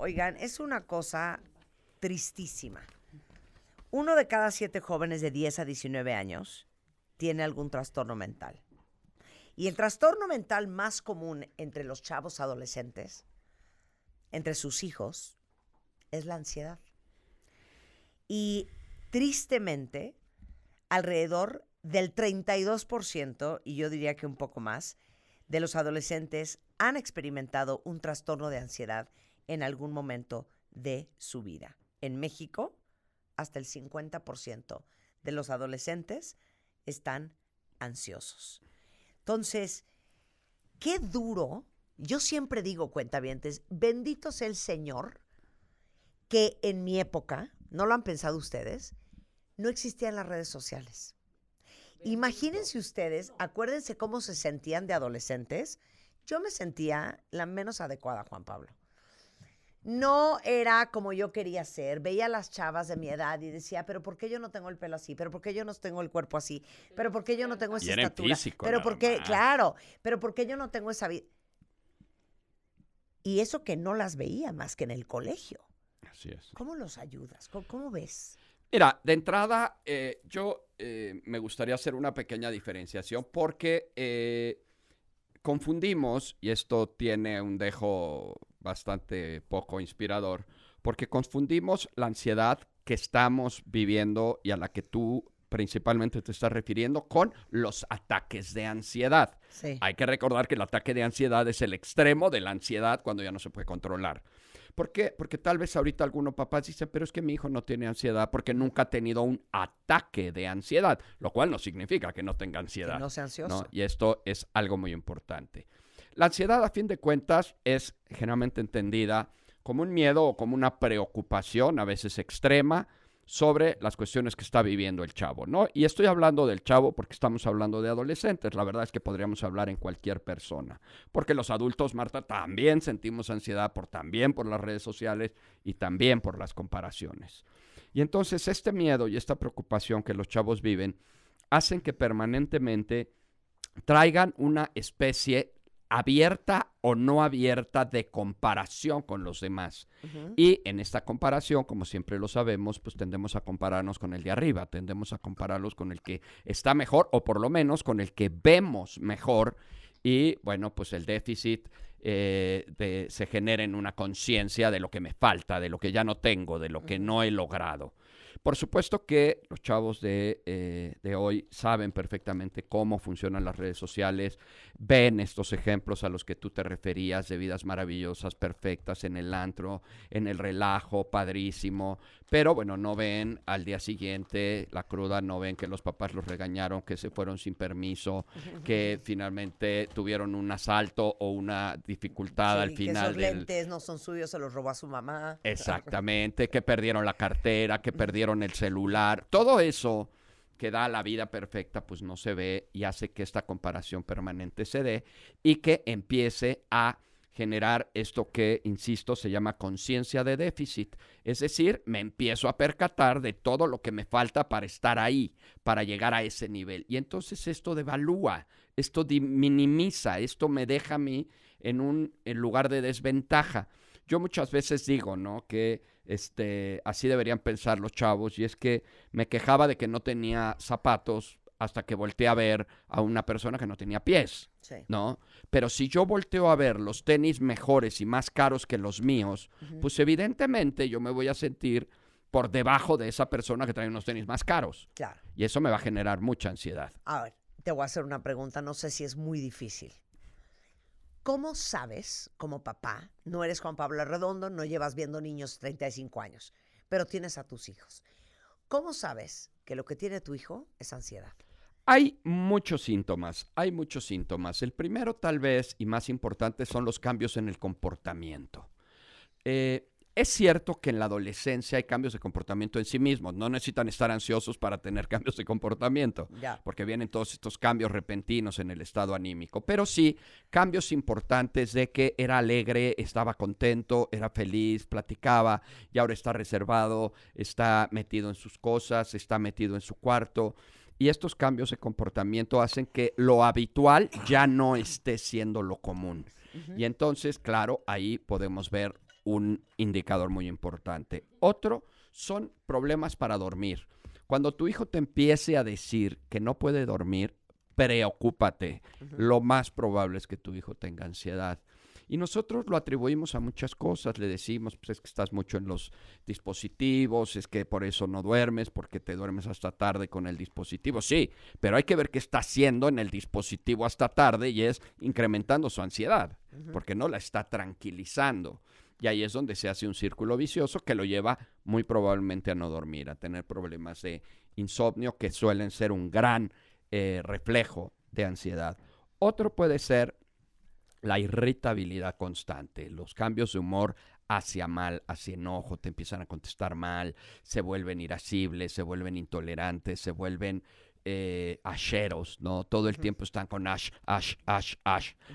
Oigan, es una cosa tristísima. 1 de cada 7 jóvenes de 10 a 19 años tiene algún trastorno mental. Y el trastorno mental más común entre los chavos adolescentes, entre sus hijos, es la ansiedad. Y tristemente, alrededor del 32%, y yo diría que un poco más, de los adolescentes han experimentado un trastorno de ansiedad en algún momento de su vida. En México, hasta el 50% de los adolescentes están ansiosos. Entonces, qué duro. Yo siempre digo, cuentavientes, bendito sea el Señor que en mi época, ¿no lo han pensado ustedes? No existían las redes sociales. Imagínense ustedes, acuérdense cómo se sentían de adolescentes. Yo me sentía la menos adecuada, Juan Pablo. No era como yo quería ser. Veía a las chavas de mi edad y decía, pero ¿por qué yo no tengo el pelo así? ¿Pero por qué yo no tengo el cuerpo así? ¿Pero por qué yo no tengo esa estatura? Físico, ¿Pero por qué? más. Claro. ¿Pero por qué yo no tengo esa vida? Y eso que no las veía más que en el colegio. Así es. ¿Cómo los ayudas? ¿Cómo ves? Mira, de entrada, yo me gustaría hacer una pequeña diferenciación porque confundimos, y esto tiene un dejo bastante poco inspirador, porque confundimos la ansiedad que estamos viviendo y a la que tú principalmente te estás refiriendo con los ataques de ansiedad. Sí. Hay que recordar que el ataque de ansiedad es el extremo de la ansiedad cuando ya no se puede controlar. ¿Por qué? Porque tal vez ahorita algunos papás dicen, pero es que mi hijo no tiene ansiedad porque nunca ha tenido un ataque de ansiedad, lo cual no significa que no tenga ansiedad. Que no sea ansioso. ¿No? Y esto es algo muy importante. La ansiedad, a fin de cuentas, es generalmente entendida como un miedo o como una preocupación, a veces extrema, sobre las cuestiones que está viviendo el chavo, ¿no? Y estoy hablando del chavo porque estamos hablando de adolescentes. La verdad es que podríamos hablar en cualquier persona. Porque los adultos, Marta, también sentimos ansiedad también por las redes sociales y también por las comparaciones. Y entonces este miedo y esta preocupación que los chavos viven hacen que permanentemente traigan una especie abierta o no abierta de comparación con los demás. Y en esta comparación, como siempre lo sabemos, pues tendemos a compararnos con el de arriba, tendemos a compararlos con el que está mejor o por lo menos con el que vemos mejor y bueno, pues el déficit se genera en una conciencia de lo que me falta, de lo que ya no tengo, de lo que no he logrado. Por supuesto que los chavos de hoy saben perfectamente cómo funcionan las redes sociales, ven estos ejemplos a los que tú te referías de vidas maravillosas, perfectas en el antro, en el relajo, padrísimo, pero bueno, no ven al día siguiente la cruda, no ven que los papás los regañaron, que se fueron sin permiso, que finalmente tuvieron un asalto o una dificultad al final. Que esos lentes no son suyos, se los robó a su mamá. Exactamente, que perdieron la cartera, que perdieron el celular, todo eso que da la vida perfecta, pues no se ve y hace que esta comparación permanente se dé y que empiece a generar esto que, insisto, se llama conciencia de déficit. Es decir, me empiezo a percatar de todo lo que me falta para estar ahí, para llegar a ese nivel. Y entonces esto devalúa, esto minimiza, esto me deja a mí en lugar de desventaja. Yo muchas veces digo, ¿no?, que así deberían pensar los chavos, y es que me quejaba de que no tenía zapatos hasta que volteé a ver a una persona que no tenía pies, Sí. ¿no? Pero si yo volteo a ver los tenis mejores y más caros que los míos, pues evidentemente yo me voy a sentir por debajo de esa persona que trae unos tenis más caros. Claro. Y eso me va a generar mucha ansiedad. A ver, te voy a hacer una pregunta, no sé si es muy difícil. ¿Cómo sabes, como papá, no eres Juan Pablo Redondo, no llevas viendo niños 35 años, pero tienes a tus hijos? ¿Cómo sabes que lo que tiene tu hijo es ansiedad? Hay muchos síntomas. El primero, tal vez, y más importante, son los cambios en el comportamiento. Es cierto que en la adolescencia hay cambios de comportamiento en sí mismos. No necesitan estar ansiosos para tener cambios de comportamiento, porque vienen todos estos cambios repentinos en el estado anímico. Pero sí, cambios importantes de que era alegre, estaba contento, era feliz, platicaba, y ahora está reservado, está metido en sus cosas, está metido en su cuarto. Y estos cambios de comportamiento hacen que lo habitual ya no esté siendo lo común. Y entonces, claro, ahí podemos ver un indicador muy importante. Otro son problemas para dormir. Cuando tu hijo te empiece a decir que no puede dormir, preocúpate. Lo más probable es que tu hijo tenga ansiedad. Y nosotros lo atribuimos a muchas cosas. Le decimos, pues es que estás mucho en los dispositivos, es que por eso no duermes, porque te duermes hasta tarde con el dispositivo. Sí, pero hay que ver qué está haciendo en el dispositivo hasta tarde y es incrementando su ansiedad, porque no la está tranquilizando. Y ahí es donde se hace un círculo vicioso que lo lleva muy probablemente a no dormir, a tener problemas de insomnio que suelen ser un gran reflejo de ansiedad. Otro puede ser la irritabilidad constante, los cambios de humor hacia mal, hacia enojo, te empiezan a contestar mal, se vuelven irascibles, se vuelven intolerantes, se vuelven asheros, ¿no? Todo el tiempo están con ash,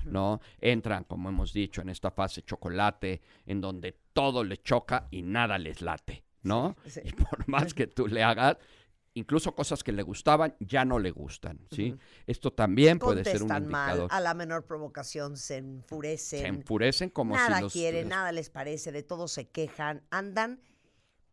¿no? Entran, como hemos dicho, en esta fase chocolate, en donde todo les choca y nada les late, ¿no? Sí. Y por más que tú le hagas, incluso cosas que le gustaban, ya no le gustan, ¿sí? Esto también puede ser un indicador. Mal, a la menor provocación se enfurecen. Se enfurecen como nada si los... quieren, nada les parece, de todo se quejan, andan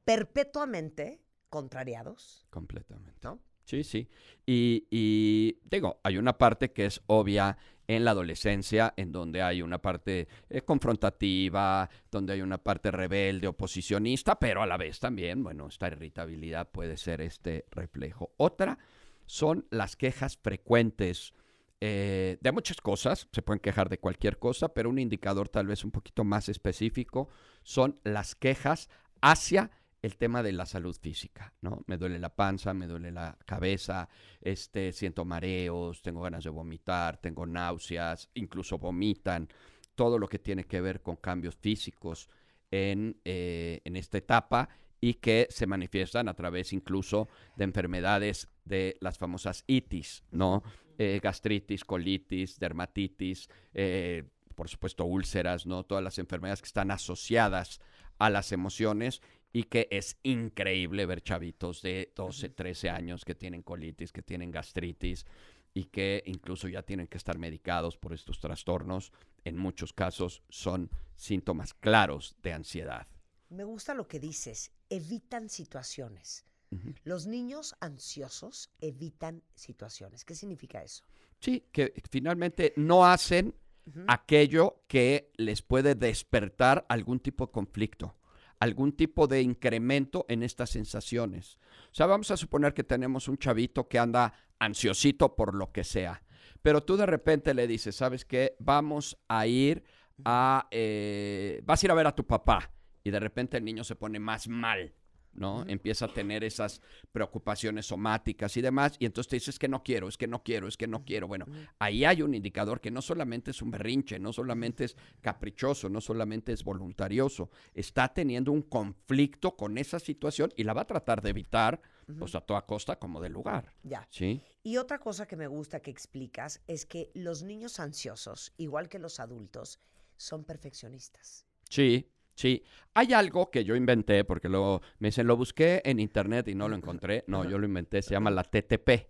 perpetuamente contrariados. Completamente. ¿No? Sí, sí. Y digo, hay una parte que es obvia en la adolescencia, en donde hay una parte confrontativa, donde hay una parte rebelde, oposicionista, pero a la vez también, bueno, esta irritabilidad puede ser este reflejo. Otra son las quejas frecuentes de muchas cosas, se pueden quejar de cualquier cosa, pero un indicador tal vez un poquito más específico son las quejas hacia el tema de la salud física, ¿no? Me duele la panza, me duele la cabeza, siento mareos, tengo ganas de vomitar, tengo náuseas, incluso vomitan, todo lo que tiene que ver con cambios físicos en esta etapa y que se manifiestan a través incluso de enfermedades de las famosas itis, ¿no? Gastritis, colitis, dermatitis, por supuesto úlceras, ¿no? Todas las enfermedades que están asociadas a las emociones y que es increíble ver chavitos de 12, 13 años que tienen colitis, que tienen gastritis y que incluso ya tienen que estar medicados por estos trastornos. En muchos casos son síntomas claros de ansiedad. Me gusta lo que dices, evitan situaciones. Los niños ansiosos evitan situaciones. ¿Qué significa eso? Sí, que finalmente no hacen aquello que les puede despertar algún tipo de conflicto, algún tipo de incremento en estas sensaciones. O sea, vamos a suponer que tenemos un chavito que anda ansiosito por lo que sea, pero tú de repente le dices, ¿sabes qué? Vas a ir a ver a tu papá, y de repente el niño se pone más mal, ¿no? Empieza a tener esas preocupaciones somáticas y demás, y entonces te dices, es que no quiero. Bueno, ahí hay un indicador que no solamente es un berrinche, no solamente es caprichoso, no solamente es voluntarioso, está teniendo un conflicto con esa situación y la va a tratar de evitar, pues a toda costa, como de lugar. Ya. ¿Sí? Y otra cosa que me gusta que explicas es que los niños ansiosos, igual que los adultos, son perfeccionistas. Sí. Sí, hay algo que yo inventé, porque luego me dicen, lo busqué en internet y no lo encontré. No, yo lo inventé, se llama la TTP.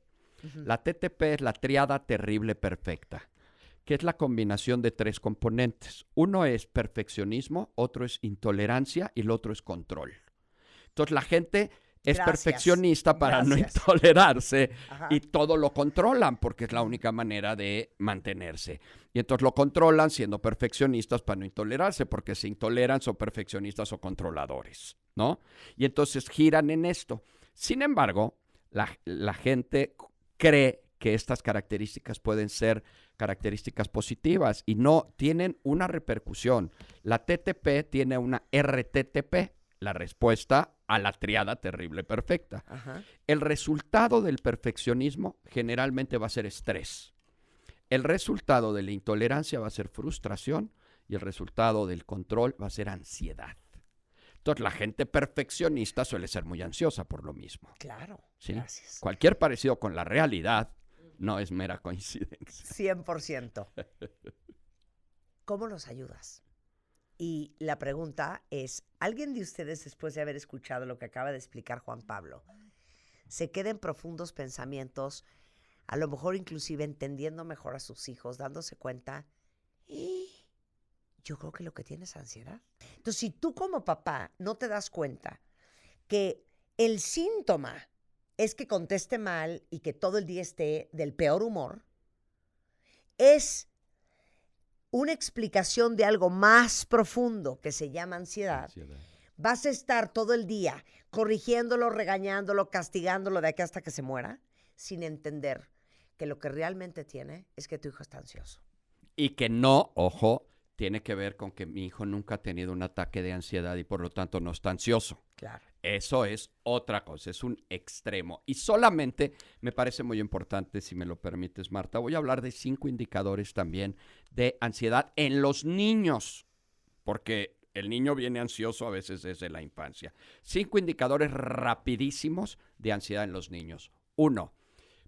La TTP es la triada terrible perfecta, que es la combinación de 3 componentes. Uno es perfeccionismo, otro es intolerancia y el otro es control. Entonces la gente es perfeccionista para no intolerarse y todo lo controlan porque es la única manera de mantenerse. Y entonces lo controlan siendo perfeccionistas para no intolerarse, porque se intoleran son perfeccionistas o controladores, ¿no? Y entonces giran en esto. Sin embargo, la gente cree que estas características pueden ser características positivas y no tienen una repercusión. La TTP tiene una RTTP, la respuesta a la triada terrible perfecta. El resultado del perfeccionismo generalmente va a ser estrés. El resultado de la intolerancia va a ser frustración y el resultado del control va a ser ansiedad. Entonces, la gente perfeccionista suele ser muy ansiosa por lo mismo. Claro, ¿sí? Gracias. Cualquier parecido con la realidad no es mera coincidencia. 100%. ¿Cómo los ayudas? Y la pregunta es, ¿alguien de ustedes, después de haber escuchado lo que acaba de explicar Juan Pablo, se queda en profundos pensamientos, a lo mejor inclusive entendiendo mejor a sus hijos, dándose cuenta, Yo creo que lo que tiene es ansiedad. Entonces, si tú como papá no te das cuenta que el síntoma es que conteste mal y que todo el día esté del peor humor, es una explicación de algo más profundo que se llama ansiedad. Vas a estar todo el día corrigiéndolo, regañándolo, castigándolo de aquí hasta que se muera, sin entender que lo que realmente tiene es que tu hijo está ansioso. Y que no, ojo, tiene que ver con que mi hijo nunca ha tenido un ataque de ansiedad y por lo tanto no está ansioso. Claro. Eso es otra cosa, es un extremo. Y solamente me parece muy importante, si me lo permites, Marta, voy a hablar de 5 indicadores también de ansiedad en los niños, porque el niño viene ansioso a veces desde la infancia. 5 indicadores rapidísimos de ansiedad en los niños. 1,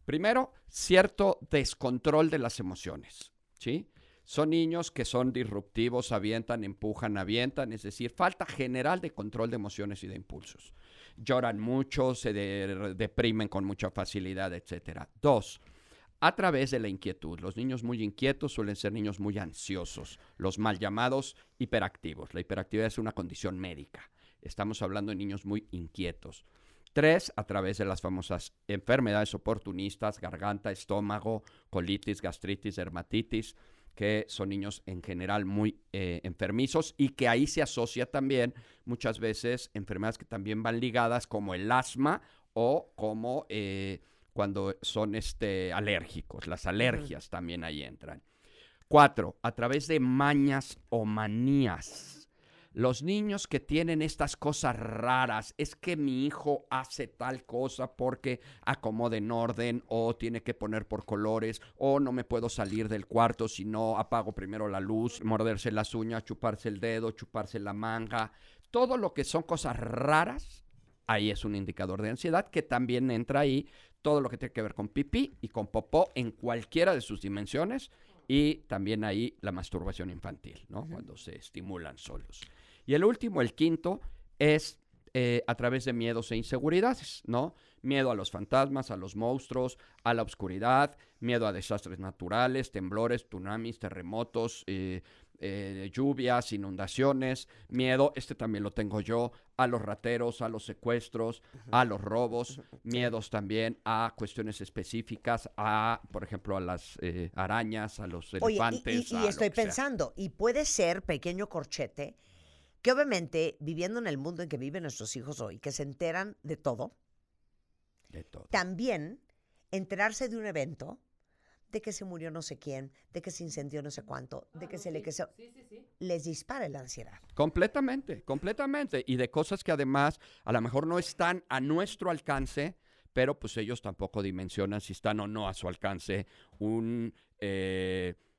primero, cierto descontrol de las emociones, ¿sí? Son niños que son disruptivos, avientan, empujan, avientan, es decir, falta general de control de emociones y de impulsos. Lloran mucho, se deprimen con mucha facilidad, etc. 2, a través de la inquietud. Los niños muy inquietos suelen ser niños muy ansiosos, los mal llamados hiperactivos. La hiperactividad es una condición médica. Estamos hablando de niños muy inquietos. 3, a través de las famosas enfermedades oportunistas, garganta, estómago, colitis, gastritis, dermatitis, que son niños en general muy enfermizos y que ahí se asocia también muchas veces enfermedades que también van ligadas como el asma o como cuando son alérgicos. Las alergias también ahí entran. 4, a través de mañas o manías. Los niños que tienen estas cosas raras, es que mi hijo hace tal cosa porque acomoda en orden o tiene que poner por colores o no me puedo salir del cuarto si no apago primero la luz, morderse las uñas, chuparse el dedo, chuparse la manga. Todo lo que son cosas raras, ahí es un indicador de ansiedad que también entra ahí todo lo que tiene que ver con pipí y con popó en cualquiera de sus dimensiones y también ahí la masturbación infantil, ¿no? Cuando se estimulan solos. Y el último, el quinto, es a través de miedos e inseguridades, ¿no? Miedo a los fantasmas, a los monstruos, a la oscuridad, miedo a desastres naturales, temblores, tsunamis, terremotos, lluvias, inundaciones, miedo, también lo tengo yo, a los rateros, a los secuestros, a los robos, miedos también a cuestiones específicas, por ejemplo, a las arañas, a los elefantes. Y estoy pensando, y puede ser, pequeño corchete, que obviamente, viviendo en el mundo en que viven nuestros hijos hoy, que se enteran de todo, también enterarse de un evento, de que se murió no sé quién, de que se incendió no sé cuánto, de que les dispara la ansiedad. Completamente, completamente. Y de cosas que además a lo mejor no están a nuestro alcance, pero pues ellos tampoco dimensionan si están o no a su alcance un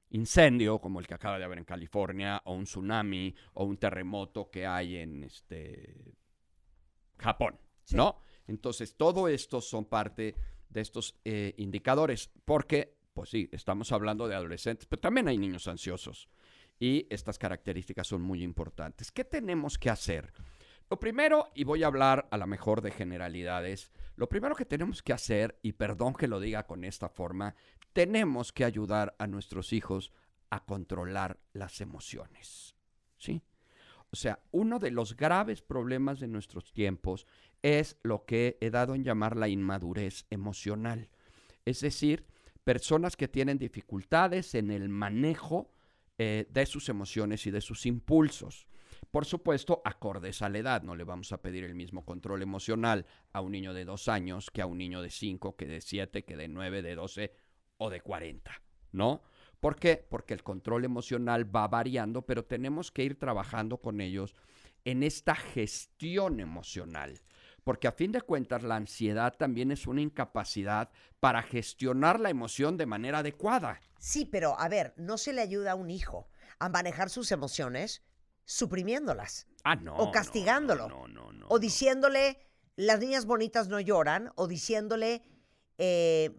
incendio como el que acaba de haber en California, o un tsunami, o un terremoto que hay en Japón, sí, ¿no? Entonces, todo esto son parte de estos indicadores, porque, pues sí, estamos hablando de adolescentes, pero también hay niños ansiosos, y estas características son muy importantes. ¿Qué tenemos que hacer? Lo primero, y voy a hablar a lo mejor de generalidades, lo primero que tenemos que hacer, y perdón que lo diga con esta forma, tenemos que ayudar a nuestros hijos a controlar las emociones, ¿sí? O sea, uno de los graves problemas de nuestros tiempos es lo que he dado en llamar la inmadurez emocional. Es decir, personas que tienen dificultades en el manejo de sus emociones y de sus impulsos. Por supuesto, acordes a la edad. No le vamos a pedir el mismo control emocional a un niño de 2 años que a un niño de 5, que de 7, que de 9, de 12 o de 40, ¿no? ¿Por qué? Porque el control emocional va variando, pero tenemos que ir trabajando con ellos en esta gestión emocional. Porque a fin de cuentas la ansiedad también es una incapacidad para gestionar la emoción de manera adecuada. Sí, pero a ver, no se le ayuda a un hijo a manejar sus emociones suprimiéndolas. No. O castigándolo. No. O diciéndole, las niñas bonitas no lloran. O diciéndole,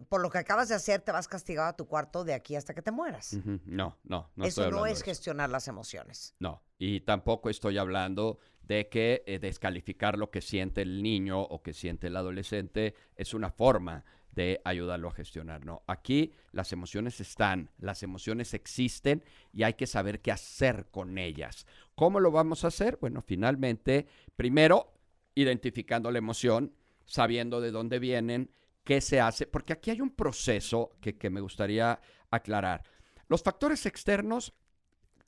por lo que acabas de hacer, te vas castigado a tu cuarto de aquí hasta que te mueras. No. Eso no es gestionar las emociones. No, y tampoco estoy hablando de que descalificar lo que siente el niño o que siente el adolescente es una forma de ayudarlo a gestionar. No, aquí las emociones están, las emociones existen y hay que saber qué hacer con ellas. ¿Cómo lo vamos a hacer? Bueno, finalmente, primero, identificando la emoción, sabiendo de dónde vienen, qué se hace, porque aquí hay un proceso que me gustaría aclarar. Los factores externos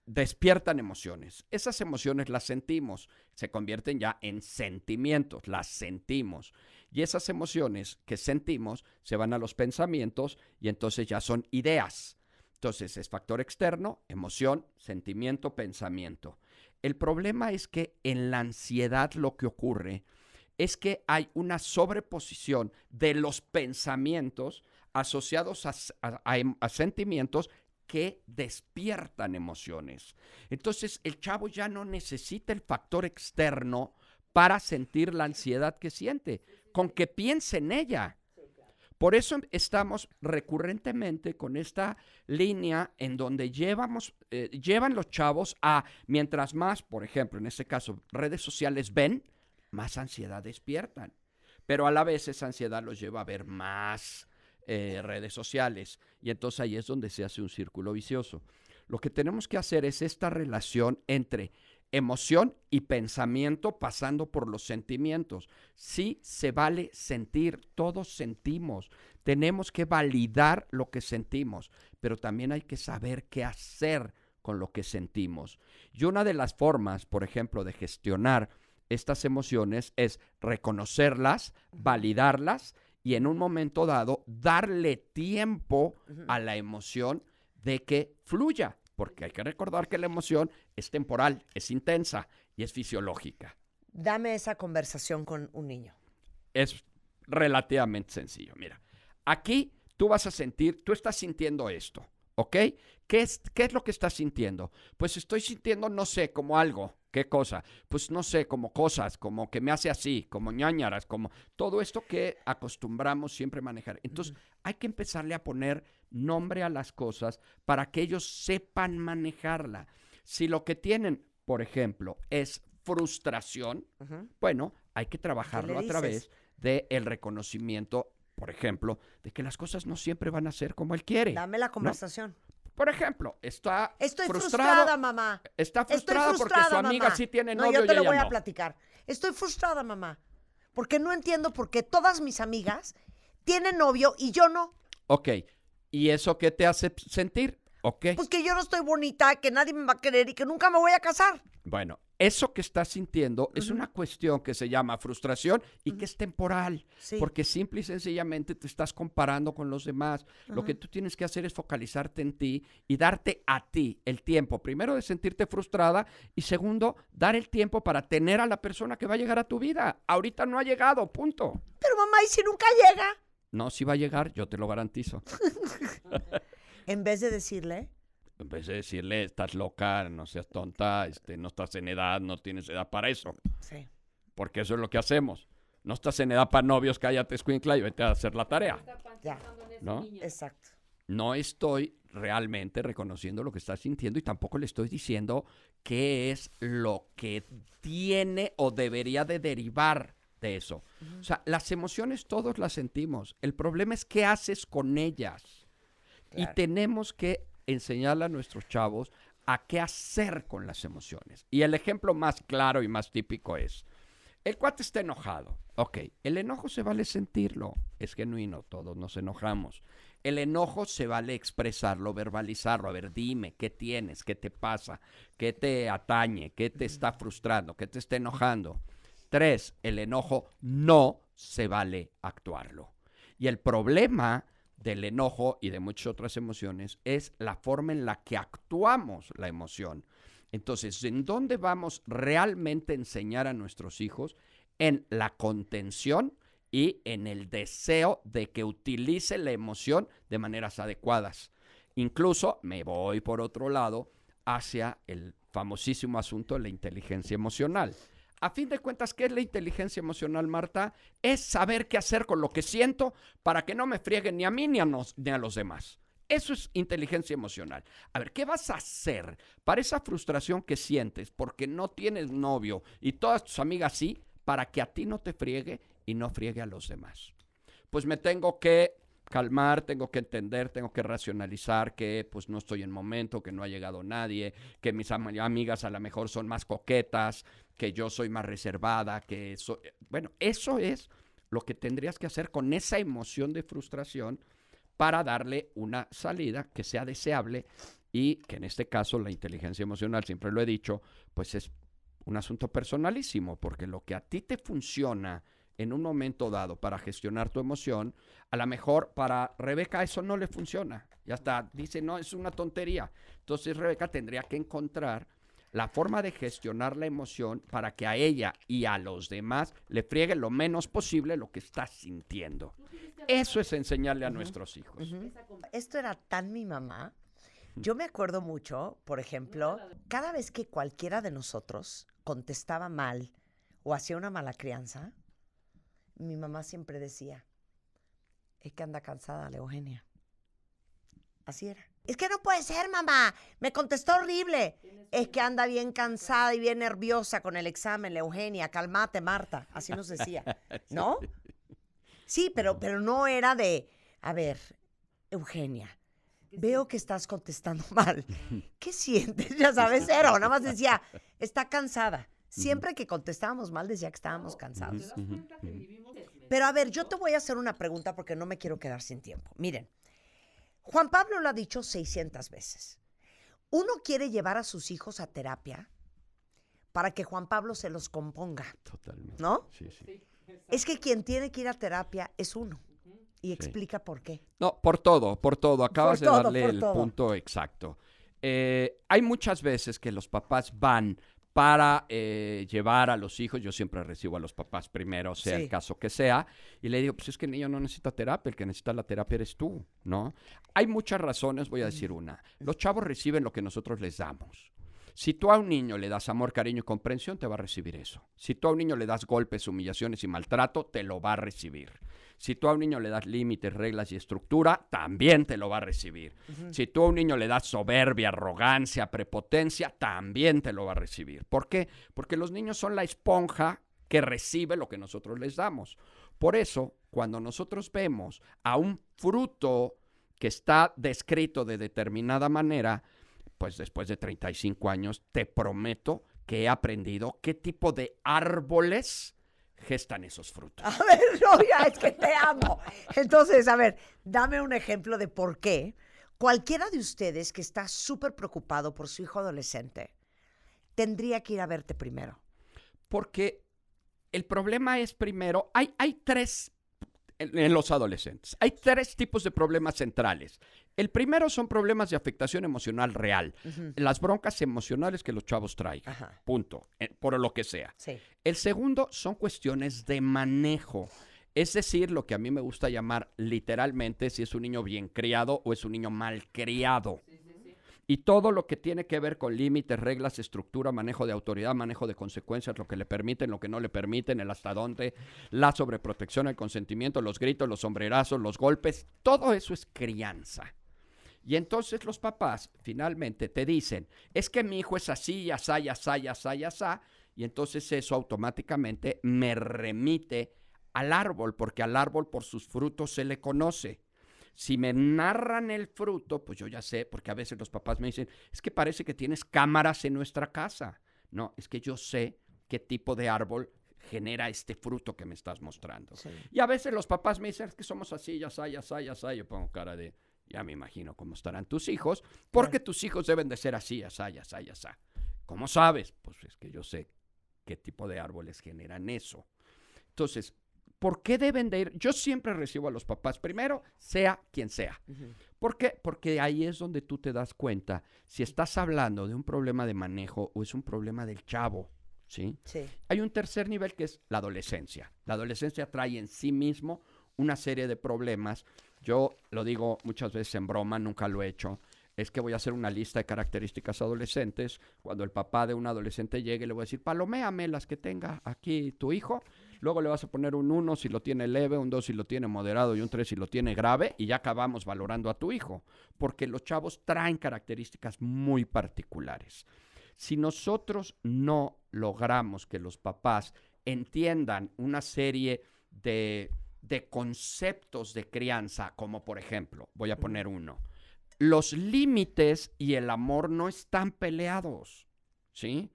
despiertan emociones. Esas emociones las sentimos, se convierten ya en sentimientos, las sentimos. Y esas emociones que sentimos se van a los pensamientos y entonces ya son ideas. Entonces es factor externo, emoción, sentimiento, pensamiento. El problema es que en la ansiedad lo que ocurre es que hay una sobreposición de los pensamientos asociados a sentimientos que despiertan emociones. Entonces, el chavo ya no necesita el factor externo para sentir la ansiedad que siente, con que piense en ella. Por eso estamos recurrentemente con esta línea en donde llevan los chavos a, mientras más, por ejemplo, en este caso, redes sociales ven, más ansiedad despiertan. Pero a la vez esa ansiedad los lleva a ver más redes sociales, y entonces ahí es donde se hace un círculo vicioso. Lo que tenemos que hacer es esta relación entre emoción y pensamiento pasando por los sentimientos. Sí se vale sentir, todos sentimos, tenemos que validar lo que sentimos, pero también hay que saber qué hacer con lo que sentimos. Y una de las formas, por ejemplo, de gestionar estas emociones es reconocerlas, validarlas y en un momento dado darle tiempo a la emoción de que fluya, porque hay que recordar que la emoción es temporal, es intensa y es fisiológica. Dame esa conversación con un niño. Es relativamente sencillo. Mira, aquí tú estás sintiendo esto, ¿ok? ¿Qué es lo que estás sintiendo? Pues estoy sintiendo, no sé, como algo. ¿Qué cosa? Pues no sé, como cosas, como que me hace así, como ñáñaras, como todo esto que acostumbramos siempre manejar. Entonces, hay que empezarle a poner nombre a las cosas para que ellos sepan manejarla. Si lo que tienen, por ejemplo, es frustración, bueno, hay que trabajarlo a través del reconocimiento, por ejemplo, de que las cosas no siempre van a ser como él quiere. Dame la conversación. ¿No? Por ejemplo, Estoy frustrada, mamá. Está frustrada porque su amiga mamá. sí tiene novio. No, yo te lo y ella voy a no. platicar. Estoy frustrada, mamá. Porque no entiendo por qué todas mis amigas tienen novio y yo no. Ok. ¿Y eso qué te hace sentir? Ok. Pues que yo no estoy bonita, que nadie me va a querer y que nunca me voy a casar. Bueno, eso que estás sintiendo es una cuestión que se llama frustración y que es temporal, porque simple y sencillamente te estás comparando con los demás. Lo que tú tienes que hacer es focalizarte en ti y darte a ti el tiempo, primero de sentirte frustrada y segundo, dar el tiempo para tener a la persona que va a llegar a tu vida. Ahorita no ha llegado, punto. Pero mamá, ¿y si nunca llega? No, sí va a llegar, yo te lo garantizo. En vez de decirle... En vez de decirle, estás loca, no seas tonta, no estás en edad, no tienes edad para eso. Sí. Porque eso es lo que hacemos. No estás en edad para novios, cállate, escuincla, y vete a hacer la tarea. Ya. ¿No? Exacto. No estoy realmente reconociendo lo que estás sintiendo y tampoco le estoy diciendo qué es lo que tiene o debería de derivar de eso. O sea, las emociones todos las sentimos. El problema es qué haces con ellas. Claro. Y tenemos que enseñarle a nuestros chavos a qué hacer con las emociones. Y el ejemplo más claro y más típico es, el cuate está enojado. Ok, el enojo se vale sentirlo, es genuino, todos nos enojamos. El enojo se vale expresarlo, verbalizarlo. A ver, dime, ¿qué tienes? ¿Qué te pasa? ¿Qué te atañe? ¿Qué te está frustrando? ¿Qué te está enojando? 3, el enojo no se vale actuarlo. Y el problema del enojo y de muchas otras emociones es la forma en la que actuamos la emoción. Entonces, ¿en dónde vamos realmente a enseñar a nuestros hijos? En la contención y en el deseo de que utilice la emoción de maneras adecuadas. Incluso me voy por otro lado hacia el famosísimo asunto de la inteligencia emocional. A fin de cuentas, ¿qué es la inteligencia emocional, Marta? Es saber qué hacer con lo que siento para que no me frieguen ni a mí ni a los demás. Eso es inteligencia emocional. A ver, ¿qué vas a hacer para esa frustración que sientes porque no tienes novio y todas tus amigas sí, para que a ti no te friegue y no friegue a los demás? pues me tengo que calmar, tengo que entender, tengo que racionalizar que pues no estoy en momento, que no ha llegado nadie, que mis amigas a lo mejor son más coquetas, que yo soy más reservada, que bueno, eso es lo que tendrías que hacer con esa emoción de frustración para darle una salida que sea deseable y que en este caso la inteligencia emocional, siempre lo he dicho, pues es un asunto personalísimo, porque lo que a ti te funciona en un momento dado para gestionar tu emoción, a lo mejor para Rebeca eso no le funciona. Ya está, dice, no, es una tontería. Entonces Rebeca tendría que encontrar la forma de gestionar la emoción para que a ella y a los demás le friegue lo menos posible lo que está sintiendo. Eso es enseñarle a nuestros hijos. Esto era tan mi mamá. Yo me acuerdo mucho, por ejemplo, cada vez que cualquiera de nosotros contestaba mal o hacía una mala crianza, mi mamá siempre decía, es que anda cansada la Eugenia. Así era. Es que no puede ser, mamá. Me contestó horrible. Es que anda bien cansada y bien nerviosa con el examen, la Eugenia. Cálmate, Marta. Así nos decía. ¿No? Sí, pero no era de, a ver, Eugenia, veo que estás contestando mal. ¿Qué sientes? Ya sabes, cero. Nada más decía, está cansada. Siempre que contestábamos mal decía que estábamos cansados. Pero a ver, yo te voy a hacer una pregunta porque no me quiero quedar sin tiempo. Miren, Juan Pablo lo ha dicho 600 veces. Uno quiere llevar a sus hijos a terapia para que Juan Pablo se los componga. Totalmente. ¿No? Sí, sí. Es que quien tiene que ir a terapia es uno. Y explica por qué. No, por todo. Acabas de darle el todo. punto exacto. Hay muchas veces que los papás van para llevar a los hijos, yo siempre recibo a los papás primero, sea el caso que sea, y le digo, pues es que el niño no necesita terapia, el que necesita la terapia eres tú, ¿no? Hay muchas razones, voy a decir una. Los chavos reciben lo que nosotros les damos. Si tú a un niño le das amor, cariño y comprensión, te va a recibir eso. Si tú a un niño le das golpes, humillaciones y maltrato, te lo va a recibir. Si tú a un niño le das límites, reglas y estructura, también te lo va a recibir. Si tú a un niño le das soberbia, arrogancia, prepotencia, también te lo va a recibir. ¿Por qué? Porque los niños son la esponja que recibe lo que nosotros les damos. Por eso, cuando nosotros vemos a un fruto que está descrito de determinada manera, pues después de 35 años, te prometo que he aprendido qué tipo de árboles gestan esos frutos. A ver, no, ya es que te amo. Entonces, a ver, dame un ejemplo de por qué cualquiera de ustedes que está súper preocupado por su hijo adolescente tendría que ir a verte primero. Porque el problema es primero, hay tres en los adolescentes. Hay tres tipos de problemas centrales. El primero son problemas de afectación emocional real. Las broncas emocionales que los chavos traigan. Punto. Por lo que sea. Sí. El segundo son cuestiones de manejo. Es decir, lo que a mí me gusta llamar literalmente si es un niño bien criado o es un niño mal criado. Y todo lo que tiene que ver con límites, reglas, estructura, manejo de autoridad, manejo de consecuencias, lo que le permiten, lo que no le permiten, el hasta dónde, la sobreprotección, el consentimiento, los gritos, los sombrerazos, los golpes, todo eso es crianza. Y entonces los papás finalmente te dicen, es que mi hijo es así, y asá, y asá, y asá, y asá, y entonces eso automáticamente me remite al árbol, porque al árbol por sus frutos se le conoce. Si me narran el fruto, pues yo ya sé, porque a veces los papás me dicen, es que parece que tienes cámaras en nuestra casa. No, es que yo sé qué tipo de árbol genera este fruto que me estás mostrando. Sí. Y a veces los papás me dicen, es que somos así, ya está, ya está, ya está. Yo pongo cara de, ya me imagino cómo estarán tus hijos, porque tus hijos deben de ser así, ya está, ya está, ya está. ¿Cómo sabes? Pues es que yo sé qué tipo de árboles generan eso. Entonces, ¿por qué deben de ir? Yo siempre recibo a los papás primero, sea quien sea. ¿Por qué? Porque ahí es donde tú te das cuenta si estás hablando de un problema de manejo o es un problema del chavo, ¿sí? Sí. Hay un tercer nivel que es la adolescencia. La adolescencia trae en sí mismo una serie de problemas. Yo lo digo muchas veces en broma, nunca lo he hecho. Es que voy a hacer una lista de características adolescentes. Cuando el papá de un adolescente llegue, le voy a decir, paloméame las que tenga aquí tu hijo. Luego le vas a poner un 1 si lo tiene leve, un 2 si lo tiene moderado y un 3 si lo tiene grave. Y ya acabamos valorando a tu hijo. Porque los chavos traen características muy particulares. Si nosotros no logramos que los papás entiendan una serie de de conceptos de crianza, como por ejemplo, voy a poner uno, los límites y el amor no están peleados, ¿sí?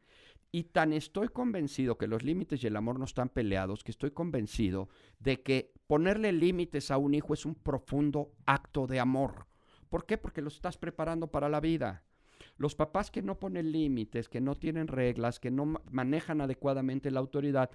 Y tan estoy convencido que los límites y el amor no están peleados, que estoy convencido de que ponerle límites a un hijo es un profundo acto de amor. ¿Por qué? Porque lo estás preparando para la vida. Los papás que no ponen límites, que no tienen reglas, que no manejan adecuadamente la autoridad,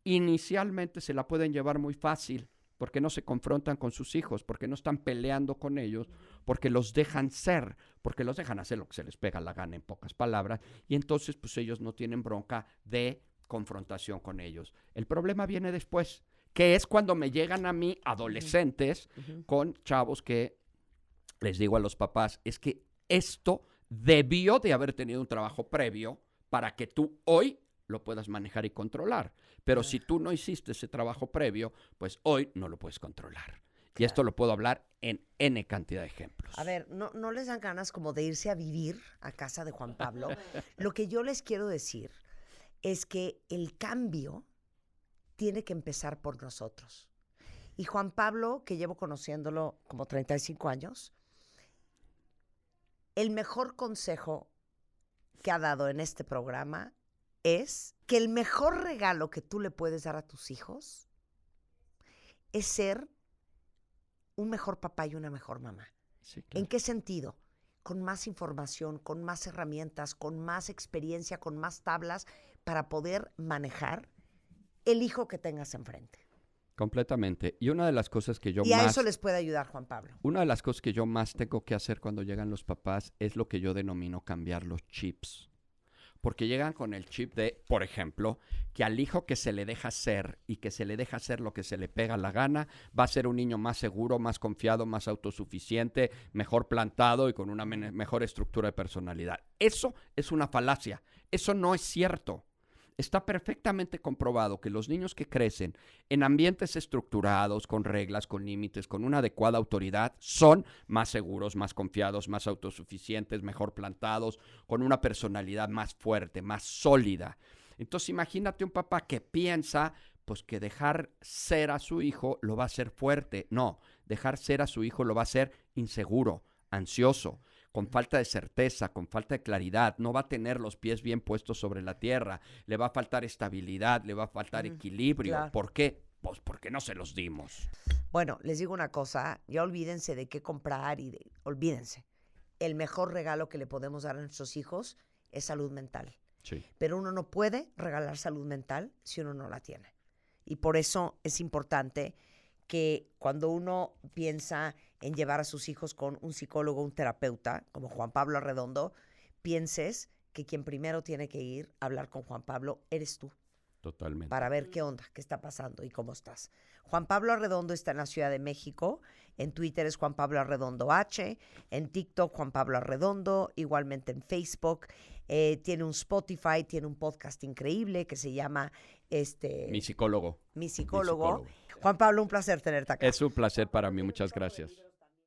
inicialmente se la pueden llevar muy fácil, porque no se confrontan con sus hijos, porque no están peleando con ellos, porque los dejan ser, porque los dejan hacer lo que se les pega la gana, en pocas palabras, y entonces pues ellos no tienen bronca de confrontación con ellos. El problema viene después, que es cuando me llegan a mí adolescentes con chavos que les digo a los papás, es que esto debió de haber tenido un trabajo previo para que tú hoy lo puedas manejar y controlar. Pero si tú no hiciste ese trabajo previo, pues hoy no lo puedes controlar. Y esto lo puedo hablar en N cantidad de ejemplos. A ver, ¿no les dan ganas como de irse a vivir a casa de Juan Pablo? Lo que yo les quiero decir es que el cambio tiene que empezar por nosotros. Y Juan Pablo, que llevo conociéndolo como 35 años, el mejor consejo que ha dado en este programa es que el mejor regalo que tú le puedes dar a tus hijos es ser un mejor papá y una mejor mamá. Sí, claro. ¿En qué sentido? Con más información, con más herramientas, con más experiencia, con más tablas para poder manejar el hijo que tengas enfrente. Completamente. Y una de las cosas que yo Y a eso les puede ayudar Juan Pablo. Una de las cosas que yo más tengo que hacer cuando llegan los papás es lo que yo denomino cambiar los chips. Porque llegan con el chip de, por ejemplo, que al hijo que se le deja ser y que se le deja hacer lo que se le pega la gana, va a ser un niño más seguro, más confiado, más autosuficiente, mejor plantado y con una mejor estructura de personalidad. Eso es una falacia. Eso no es cierto. Está perfectamente comprobado que los niños que crecen en ambientes estructurados, con reglas, con límites, con una adecuada autoridad, son más seguros, más confiados, más autosuficientes, mejor plantados, con una personalidad más fuerte, más sólida. Entonces imagínate un papá que piensa pues que dejar ser a su hijo lo va a hacer fuerte. No, dejar ser a su hijo lo va a hacer inseguro, ansioso, con falta de certeza, con falta de claridad, no va a tener los pies bien puestos sobre la tierra, le va a faltar estabilidad, le va a faltar equilibrio. Claro. ¿Por qué? Pues porque no se los dimos. Bueno, les digo una cosa, ya olvídense de qué comprar olvídense. El mejor regalo que le podemos dar a nuestros hijos es salud mental. Sí. Pero uno no puede regalar salud mental si uno no la tiene. Y por eso es importante que cuando uno piensa en llevar a sus hijos con un psicólogo, un terapeuta, como Juan Pablo Arredondo, pienses que quien primero tiene que ir a hablar con Juan Pablo eres tú. Totalmente. Para ver qué onda, qué está pasando y cómo estás. Juan Pablo Arredondo está en la Ciudad de México. En Twitter es Juan Pablo Arredondo H. En TikTok, Juan Pablo Arredondo. Igualmente en Facebook. Tiene un Spotify, tiene un podcast increíble que se llama Mi psicólogo. Mi psicólogo. Juan Pablo, un placer tenerte acá. Es un placer para mí. Muchas gracias.